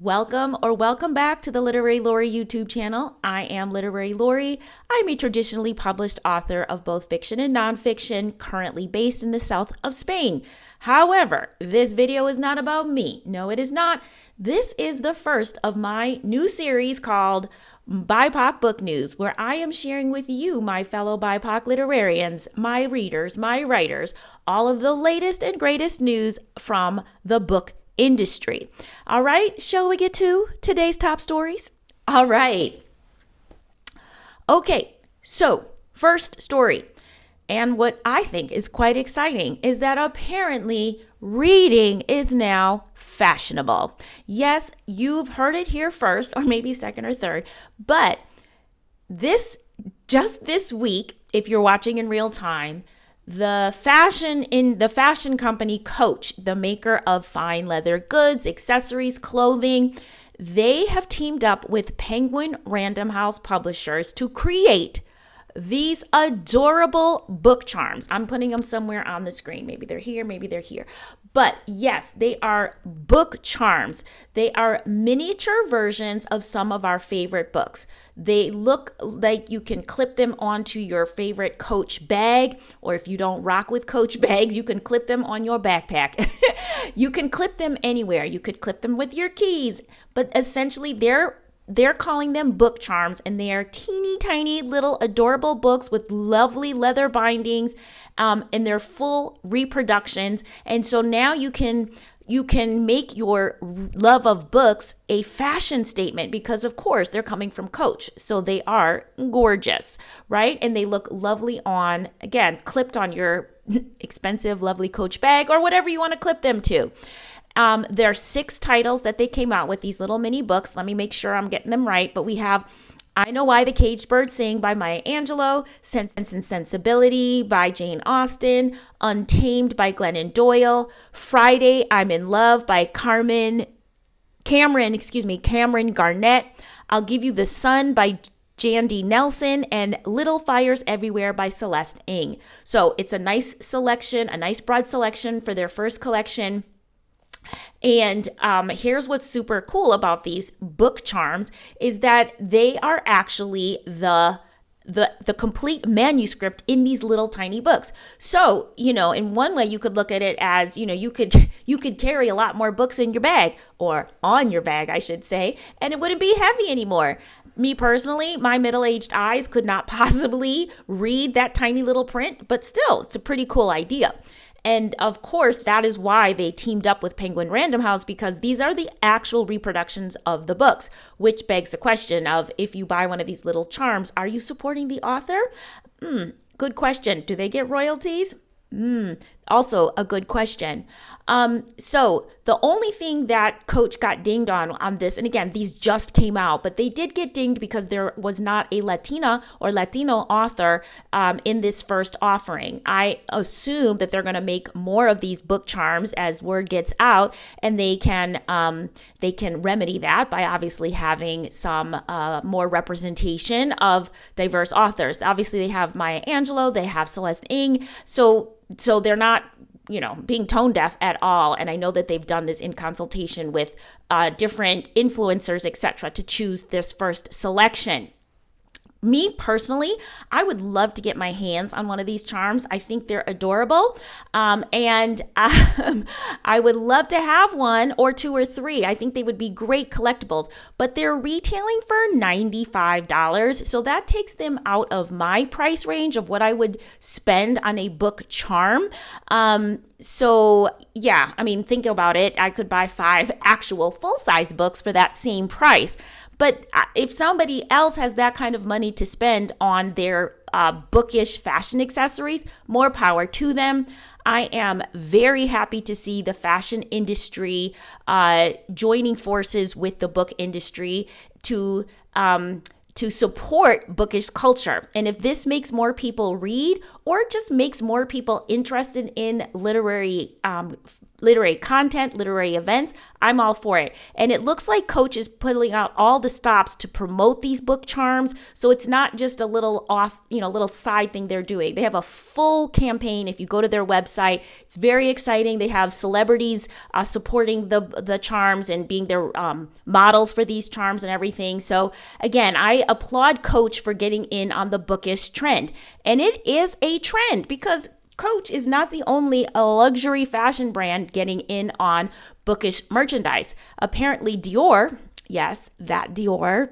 Welcome back to the Literary Lori YouTube channel. I am Literary Lori. I'm a traditionally published author of both fiction and nonfiction, currently based in the south of Spain. However, this video is not about me. No, it is not. This is the first of my new series called BIPOC Book News, where I am sharing with you, my fellow BIPOC literarians, my readers, my writers, all of the latest and greatest news from the book industry. All right, shall we get to today's top stories? All right. Okay, so first story, and what I think is quite exciting is that apparently reading is now fashionable. Yes, you've heard it here first, or maybe second or third, but just this week, if you're watching in real time, the fashion company Coach, the maker of fine leather goods, accessories, clothing, they have teamed up with Penguin Random House publishers to create these adorable book charms. I'm putting them somewhere on the screen. Maybe they're here, maybe they're here. But yes, they are book charms. They are miniature versions of some of our favorite books. They look like you can clip them onto your favorite Coach bag, or if you don't rock with Coach bags, you can clip them on your backpack. You can clip them anywhere. You could clip them with your keys, but essentially they're calling them book charms, and they are teeny tiny little adorable books with lovely leather bindings, and they're full reproductions. And so now you can make your love of books a fashion statement, because of course they're coming from Coach. So they are gorgeous, right? And they look lovely on, again, clipped on your expensive, lovely Coach bag or whatever you want to clip them to. There are 6 titles that they came out with, these little mini books. Let me make sure I'm getting them right. But we have I Know Why the Caged Birds Sing by Maya Angelou, Sense and Sensibility by Jane Austen, Untamed by Glennon Doyle, Friday, I'm in Love by Cameron Garnett, I'll Give You the Sun by Jandy Nelson, and Little Fires Everywhere by Celeste Ng. So it's a nice selection, a nice broad selection for their first collection. And here's what's super cool about these book charms is that they are actually the complete manuscript in these little tiny books. So, in one way you could look at it as, you could carry a lot more books in your bag, or on your bag, I should say, and it wouldn't be heavy anymore. Me personally, my middle-aged eyes could not possibly read that tiny little print, but still, it's a pretty cool idea. And of course, that is why they teamed up with Penguin Random House, because these are the actual reproductions of the books, which begs the question of, if you buy one of these little charms, are you supporting the author? Good question. Do they get royalties? Also a good question. So the only thing that Coach got dinged on this, and again, these just came out, but they did get dinged because there was not a Latina or Latino author in this first offering. I assume that they're going to make more of these book charms as word gets out, and they can remedy that by obviously having some more representation of diverse authors. Obviously, they have Maya Angelou, they have Celeste Ng, so they're not being tone deaf at all. And I know that they've done this in consultation with different influencers, etc., to choose this first selection. Me personally, I would love to get my hands on one of these charms. I think they're adorable. And I would love to have one or 2 or 3. I think they would be great collectibles, but they're retailing for $95. So that takes them out of my price range of what I would spend on a book charm. So yeah, think about it. I could buy 5 actual full-size books for that same price. But if somebody else has that kind of money to spend on their bookish fashion accessories, more power to them. I am very happy to see the fashion industry joining forces with the book industry to support bookish culture. And if this makes more people read, or just makes more people interested in literary literary content, literary events, I'm all for it. And it looks like Coach is putting out all the stops to promote these book charms. So it's not just a little little side thing they're doing. They have a full campaign. If you go to their website, it's very exciting. They have celebrities supporting the charms and being their models for these charms and everything. So again, I applaud Coach for getting in on the bookish trend. And it is a trend because Coach is not the only luxury fashion brand getting in on bookish merchandise. Apparently Dior, yes, that Dior,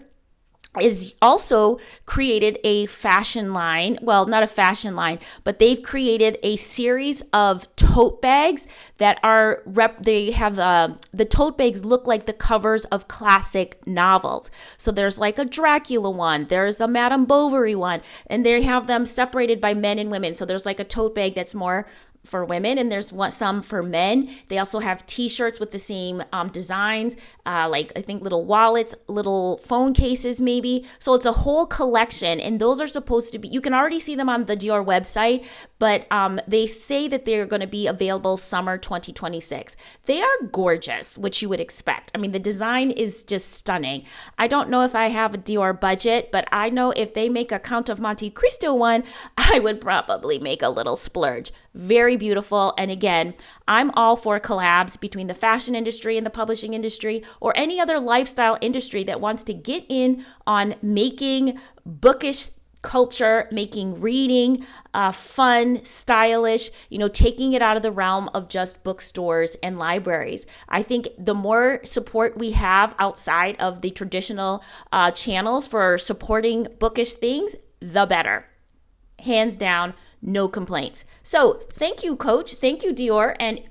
is also created a fashion line. Well, not a fashion line, but they've created a series of tote bags that are, they have, the tote bags look like the covers of classic novels. So there's like a Dracula one, there's a Madame Bovary one, and they have them separated by men and women. So there's like a tote bag that's more for women and there's some for men. They also have t-shirts with the same designs, like I think little wallets, little phone cases maybe. So it's a whole collection, and those are supposed to be, you can already see them on the Dior website, but they say that they're going to be available summer 2026. They are gorgeous, which you would expect. I mean, the design is just stunning. I don't know if I have a Dior budget, but I know if they make a Count of Monte Cristo one, I would probably make a little splurge. Very beautiful. And again, I'm all for collabs between the fashion industry and the publishing industry or any other lifestyle industry that wants to get in on making bookish culture, making reading fun, stylish, taking it out of the realm of just bookstores and libraries. I think the more support we have outside of the traditional channels for supporting bookish things, the better. Hands down, no complaints. So thank you, Coach. Thank you, Dior. And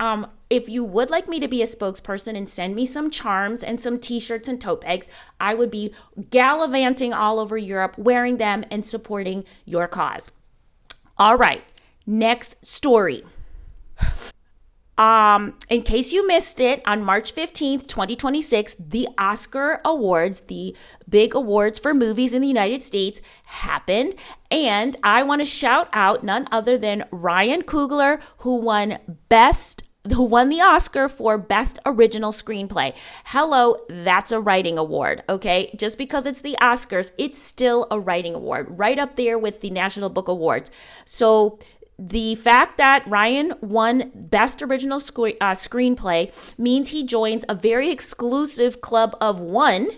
if you would like me to be a spokesperson and send me some charms and some t-shirts and tote bags, I would be gallivanting all over Europe wearing them and supporting your cause. All right, next story. In case you missed it, on March 15th, 2026, the Oscar Awards, the big awards for movies in the United States, happened. And I want to shout out none other than Ryan Coogler, who won the Oscar for Best Original Screenplay. Hello, that's a writing award, okay? Just because it's the Oscars, it's still a writing award, right up there with the National Book Awards. So the fact that Ryan won Best Original Screenplay means he joins a very exclusive club of one.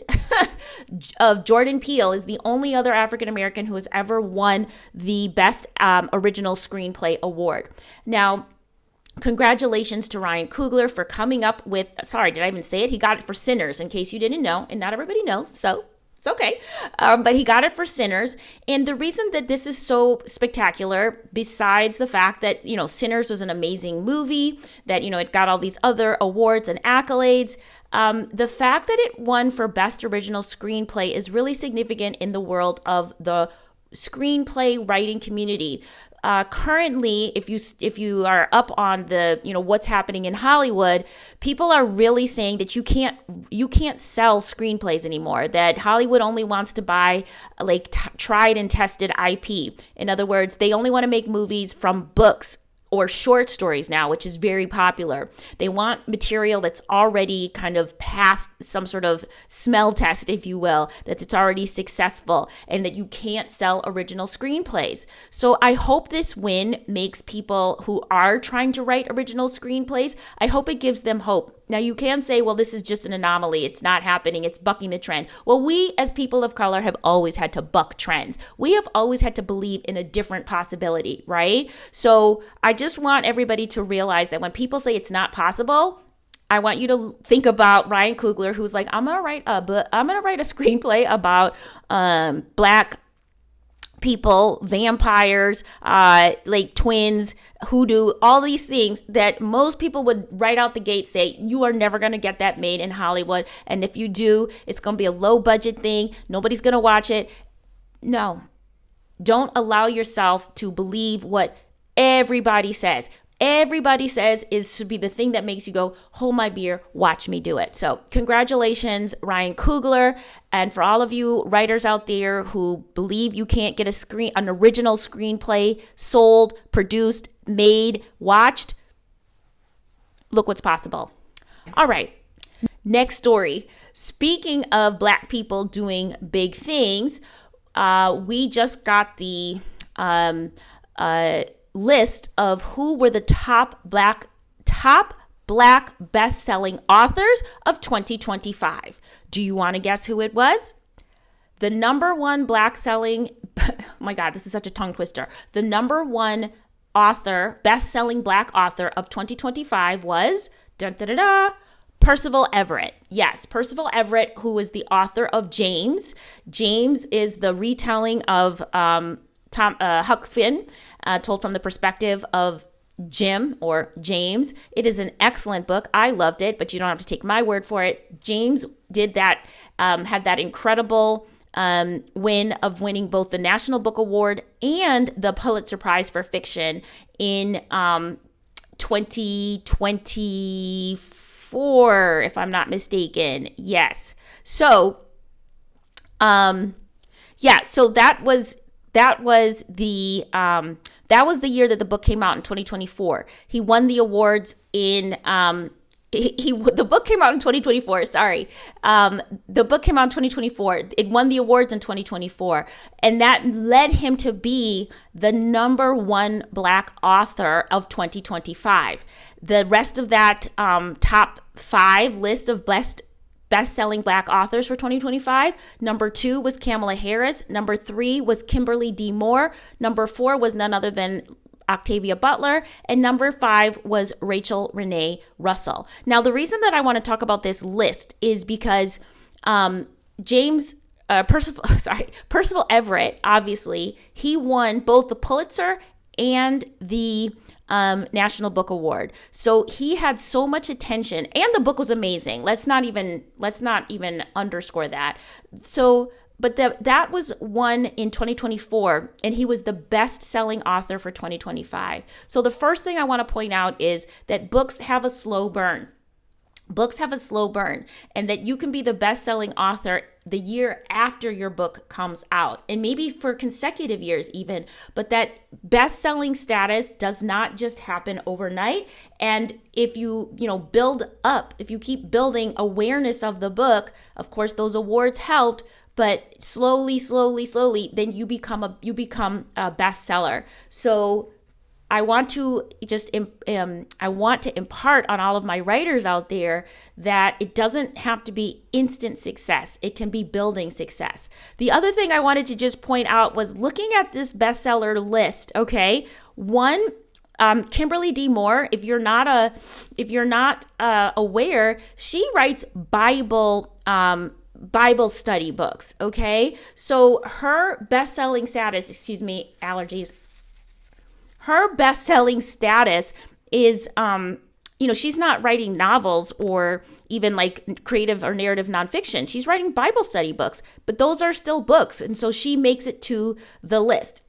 Of Jordan Peele is the only other African American who has ever won the Best Original Screenplay award. Now, congratulations to Ryan Coogler for coming up with, sorry, did I even say it? He got it for Sinners, in case you didn't know, and not everybody knows, so it's okay. But he got it for Sinners. And the reason that this is so spectacular, besides the fact that, Sinners was an amazing movie, that, it got all these other awards and accolades, the fact that it won for Best Original Screenplay is really significant in the world of the screenplay writing community. Currently, if you are up on the what's happening in Hollywood, people are really saying that you can't sell screenplays anymore. That Hollywood only wants to buy tried and tested IP. In other words, they only want to make movies from books or short stories now, which is very popular. They want material that's already kind of passed some sort of smell test, if you will, that it's already successful and that you can't sell original screenplays. So I hope this win makes people who are trying to write original screenplays, I hope it gives them hope. Now you can say, well, this is just an anomaly. It's not happening. It's bucking the trend. Well, we as people of color have always had to buck trends. We have always had to believe in a different possibility, right? So I just want everybody to realize that when people say it's not possible, I want you to think about Ryan Coogler, who's like, I'm gonna write a screenplay about Black people, vampires, like twins, hoodoo, all these things that most people would right out the gate say, you are never going to get that made in Hollywood. And if you do, it's going to be a low budget thing. Nobody's going to watch it. No, don't allow yourself to believe what everybody says. Everybody says is to be the thing that makes you go, hold my beer, watch me do it. So congratulations, Ryan Coogler. And for all of you writers out there who believe you can't get an original screenplay sold, produced, made, watched, look what's possible. All right. Next story. Speaking of Black people doing big things, we just got the list of who were the top Black best-selling authors of 2025. Do you want to guess who it was? The number one Black-selling, oh my God, this is such a tongue twister. The number one author, best-selling Black author of 2025 was, Percival Everett. Yes, Percival Everett, who is the author of James. James is the retelling of Huck Finn, told from the perspective of Jim or James. It is an excellent book. I loved it, but you don't have to take my word for it. James did that, had that incredible win of winning both the National Book Award and the Pulitzer Prize for Fiction in 2024, if I'm not mistaken. Yes. So, so that was the year that the book came out in 2024. He won the awards in the book came out in 2024. Sorry. The book came out in 2024. It won the awards in 2024. And that led him to be the number one Black author of 2025. The rest of that top 5 list of best-selling Black authors for 2025. Number 2 was Kamala Harris. Number 3 was Kimberly D. Moore. Number 4 was none other than Octavia Butler, and number 5 was Rachel Renee Russell. Now, the reason that I want to talk about this list is because Percival Everett, obviously, he won both the Pulitzer and the National Book Award. So he had so much attention, and the book was amazing. Let's not even underscore that. But that was one in 2024, and he was the best-selling author for 2025. So the first thing I want to point out is that books have a slow burn. Books have a slow burn, and that you can be the best-selling author the year after your book comes out, and maybe for consecutive years even, but that best-selling status does not just happen overnight. And if you build up, if you keep building awareness of the book, of course, those awards helped, but slowly, then you become a bestseller. So I want to impart on all of my writers out there that it doesn't have to be instant success. It can be building success. The other thing I wanted to just point out was looking at this bestseller list. Okay, one, Kimberly D. Moore. If you're not aware, she writes Bible study books. Okay, so her best-selling status, allergies. Her best-selling status is, she's not writing novels or even like creative or narrative nonfiction. She's writing Bible study books, but those are still books. And so she makes it to the list.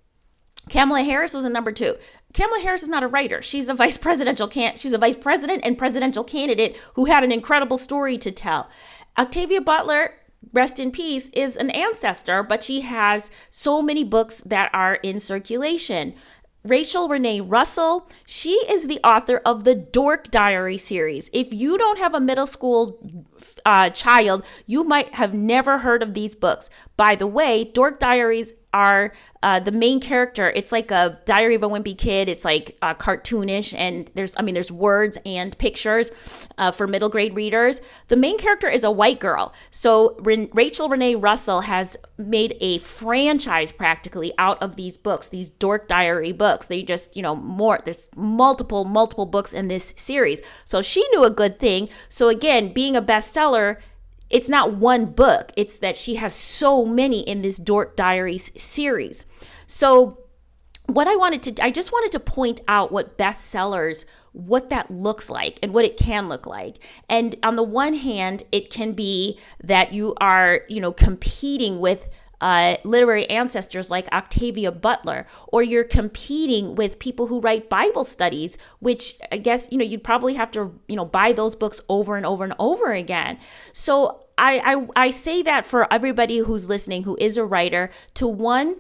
Kamala Harris was a number 2. Kamala Harris is not a writer. She's a vice president and presidential candidate who had an incredible story to tell. Octavia Butler, rest in peace, is an ancestor, but she has so many books that are in circulation. Rachel Renee Russell, she is the author of the Dork Diary series. If you don't have a middle school child, you might have never heard of these books. By the way, Dork Diaries are the main character. It's like a Diary of a Wimpy Kid. It's like cartoonish, and there's words and pictures for middle grade readers. The main character is a white girl. So Rachel Renee Russell has made a franchise practically out of these books, these Dork Diary books. They just, there's multiple books in this series. So she knew a good thing. So again, being a bestseller, it's not one book. It's that she has so many in this Dork Diaries series. So I just wanted to point out what bestsellers, what that looks like and what it can look like. And on the one hand, it can be that you are, competing with literary ancestors like Octavia Butler, or you're competing with people who write Bible studies, which I guess, you'd probably have to, buy those books over and over and over again. So I say that for everybody who's listening, who is a writer, to one,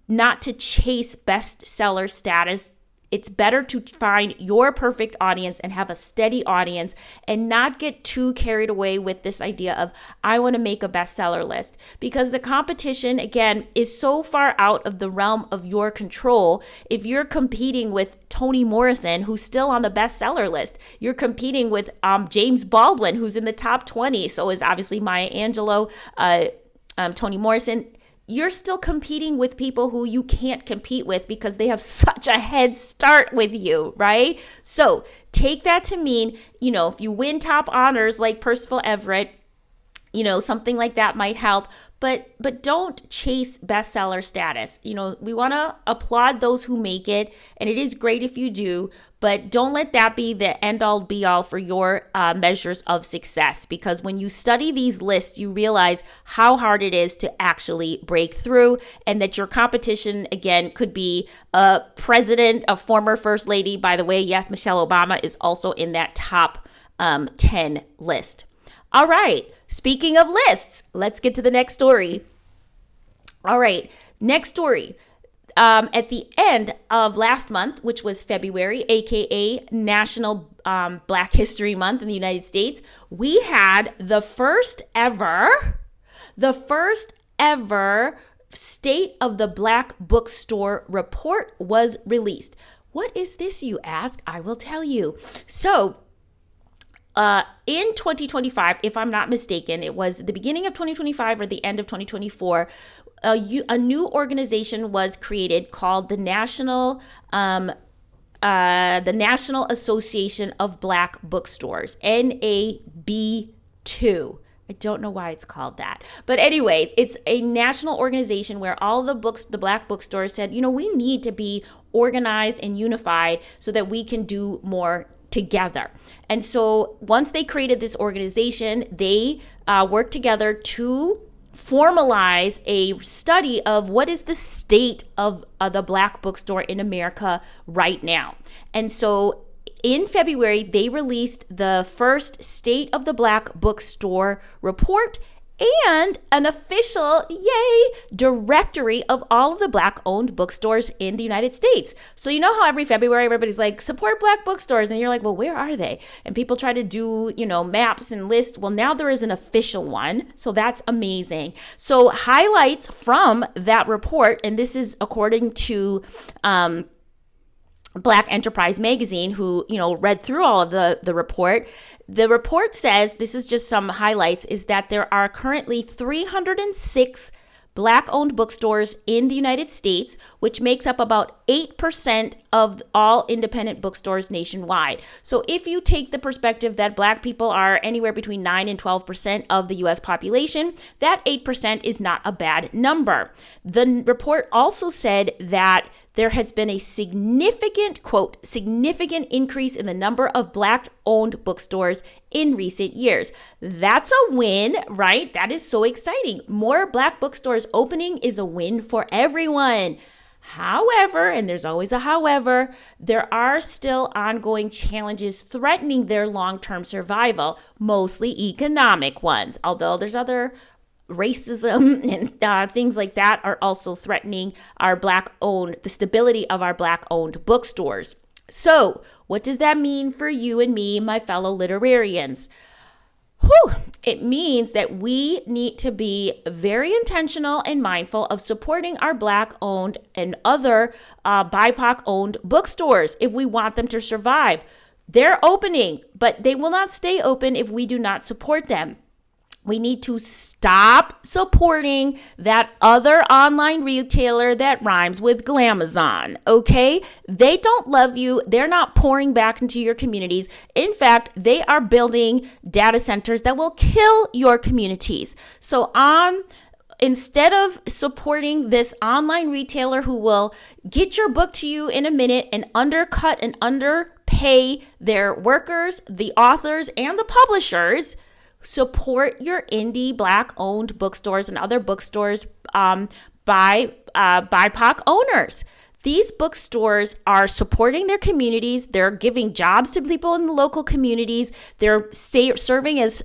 not to chase bestseller status It's better to find your perfect audience and have a steady audience and not get too carried away with this idea of, I want to make a bestseller list, because the competition, again, is so far out of the realm of your control. If you're competing with Toni Morrison, who's still on the bestseller list, you're competing with James Baldwin, who's in the top 20. So is obviously Maya Angelou, Toni Morrison. You're still competing with people who you can't compete with because they have such a head start with you, right? So take that to mean, if you win top honors like Percival Everett, something like that might help, but don't chase bestseller status. We want to applaud those who make it, and it is great if you do, but don't let that be the end all be all for your measures of success, because when you study these lists, you realize how hard it is to actually break through, and that your competition, again, could be a president, a former first lady. By the way, yes, Michelle Obama is also in that top 10 list. All right. Speaking of lists, let's get to the next story. All right. Next story. At the end of last month, which was February, aka National Black History Month in the United States, we had the first ever State of the Black Bookstore report was released. What is this, you ask? I will tell you. So, in 2025, if I'm not mistaken, it was the beginning of 2025 or the end of 2024, a new organization was created called the National Association of Black Bookstores, NAB2. I don't know why it's called that. But anyway, it's a national organization where all the black bookstores said, we need to be organized and unified so that we can do more together. And so once they created this organization, they worked together to formalize a study of what is the state of the Black bookstore in America right now. And so in February, they released the first State of the Black Bookstore report and an official, directory of all of the Black-owned bookstores in the United States. So you know how every February everybody's like, support Black bookstores, and you're like, well, where are they? And people try to do, maps and lists. Well, now there is an official one, so that's amazing. So highlights from that report, and this is according to Black Enterprise Magazine, who, read through all of the report. The report says, this is just some highlights, is that there are currently 306 Black-owned bookstores in the United States, which makes up about 8% of all independent bookstores nationwide. So if you take the perspective that Black people are anywhere between 9 and 12% of the U.S. population, that 8% is not a bad number. The report also said that there has been a significant, quote, significant increase in the number of Black-owned bookstores in recent years. That's a win, right? That is so exciting. More Black bookstores opening is a win for everyone. However, and there's always a however, there are still ongoing challenges threatening their long-term survival, mostly economic ones, although there's other racism and things like that are also threatening our Black-owned, the stability of our Black-owned bookstores. So what does that mean for you and me, my fellow literarians? It means that we need to be very intentional and mindful of supporting our Black-owned and other BIPOC-owned bookstores if we want them to survive. They're opening, but they will not stay open if we do not support them. We need to stop supporting that other online retailer that rhymes with Glamazon, okay? They don't love you. They're not pouring back into your communities. In fact, they are building data centers that will kill your communities. So instead of supporting this online retailer who will get your book to you in a minute and undercut and underpay their workers, the authors, and the publishers, support your indie Black-owned bookstores and other bookstores by BIPOC owners. These bookstores are supporting their communities. They're giving jobs to people in the local communities. They're serving as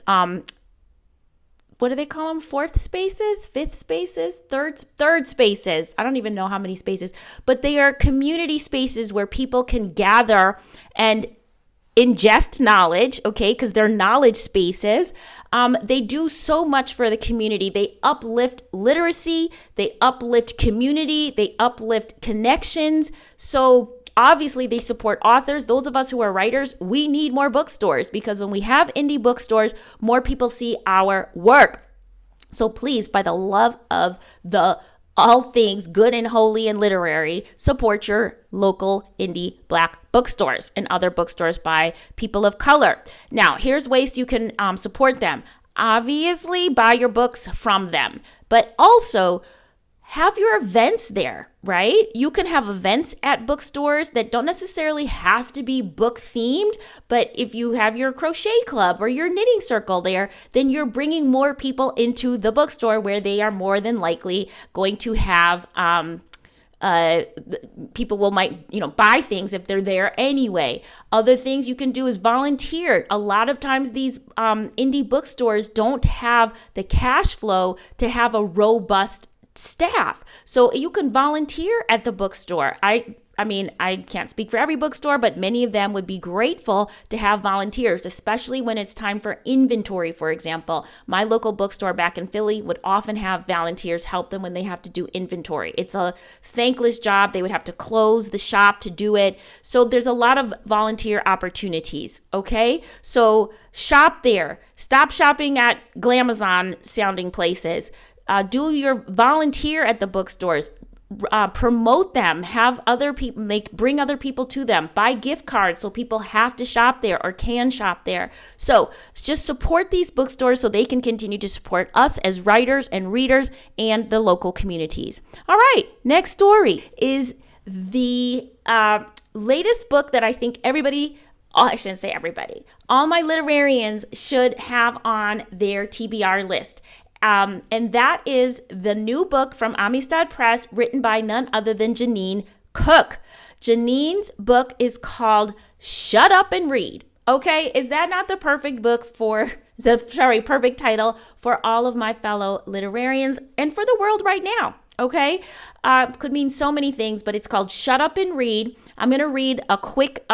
what do they call them? Fourth spaces, fifth spaces, third spaces. I don't even know how many spaces, but they are community spaces where people can gather and ingest knowledge, okay, because they're knowledge spaces. They do so much for the community. They uplift literacy, they uplift community, they uplift connections. So obviously they support authors. Those of us who are writers, we need more bookstores, because when we have indie bookstores, more people see our work. So please, by the love of the all things good and holy and literary, support your local indie Black bookstores and other bookstores by people of color. Now, here's ways you can support them. Obviously, buy your books from them, but also have your events there, right? You can have events at bookstores that don't necessarily have to be book themed, but if you have your crochet club or your knitting circle there, then you're bringing more people into the bookstore, where they are more than likely going to have people might buy things if they're there anyway. Other things you can do is volunteer. A lot of times these indie bookstores don't have the cash flow to have a robust staff. So you can volunteer at the bookstore. I mean, I can't speak for every bookstore, but many of them would be grateful to have volunteers, especially when it's time for inventory, for example. My local bookstore back in Philly would often have volunteers help them when they have to do inventory. It's a thankless job. They would have to close the shop to do it. So there's a lot of volunteer opportunities, okay? So shop there. Stop shopping at Glamazon sounding places. Do your volunteer at the bookstores. Promote them, have other people bring other people to them, buy gift cards so people have to shop there or can shop there. So just support these bookstores so they can continue to support us as writers and readers and the local communities. All right, next story is the latest book that I think I shouldn't say everybody, all my literarians should have on their TBR list. And that is the new book from Amistad Press, written by none other than Janine Cook. Janine's book is called Shut Up and Read. Okay, is that not the perfect perfect title for all of my fellow literarians and for the world right now? Okay, could mean so many things, but it's called Shut Up and Read. I'm going to read a quick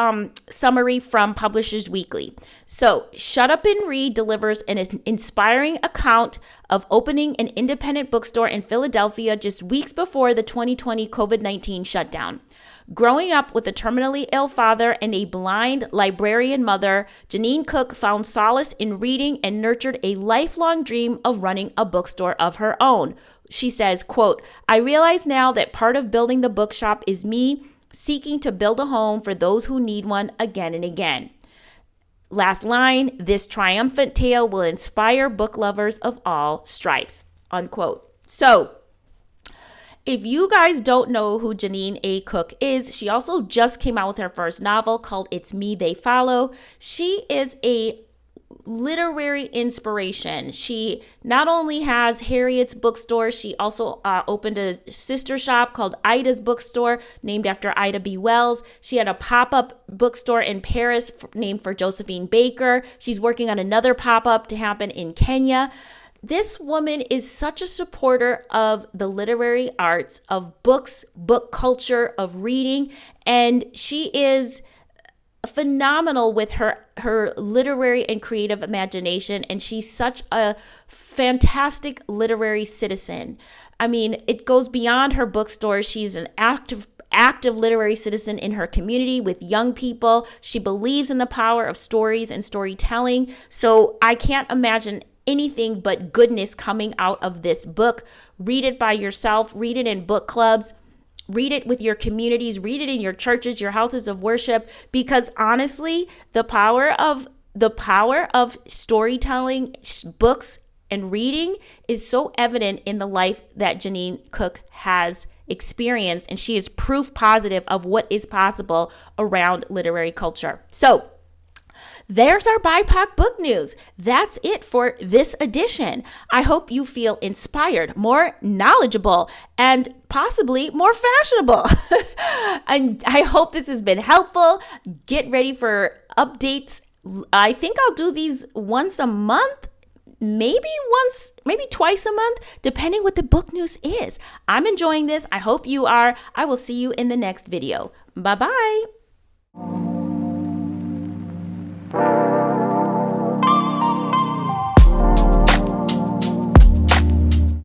summary from Publishers Weekly. So, Shut Up and Read delivers an inspiring account of opening an independent bookstore in Philadelphia just weeks before the 2020 COVID-19 shutdown. Growing up with a terminally ill father and a blind librarian mother, Janine Cook found solace in reading and nurtured a lifelong dream of running a bookstore of her own. She says, quote, "I realize now that part of building the bookshop is me seeking to build a home for those who need one again and again." Last line, "This triumphant tale will inspire book lovers of all stripes," unquote. So, if you guys don't know who Janine A. Cook is, she also just came out with her first novel called It's Me, They Follow. She is a literary inspiration. She not only has Harriet's bookstore, she also opened a sister shop called Ida's Bookstore, named after Ida B. Wells. She had a pop-up bookstore in Paris named for Josephine Baker. She's working on another pop-up to happen in Kenya. This woman is such a supporter of the literary arts, of books, book culture, of reading, and she is phenomenal with her literary and creative imagination, and she's such a fantastic literary citizen. I mean, it goes beyond her bookstore. She's an active literary citizen in her community with young people. She believes in the power of stories and storytelling. So I can't imagine anything but goodness coming out of this book. Read it by yourself, read it in book clubs, read it with your communities, read it in your churches, your houses of worship, because honestly, the power of storytelling, books, and reading is so evident in the life that Janine Cook has experienced, and she is proof positive of what is possible around literary culture. So, there's our BIPOC book news. That's it for this edition. I hope you feel inspired, more knowledgeable, and possibly more fashionable. And I hope this has been helpful. Get ready for updates. I think I'll do these once a month, maybe once, maybe twice a month, depending what the book news is. I'm enjoying this. I hope you are. I will see you in the next video. Bye-bye.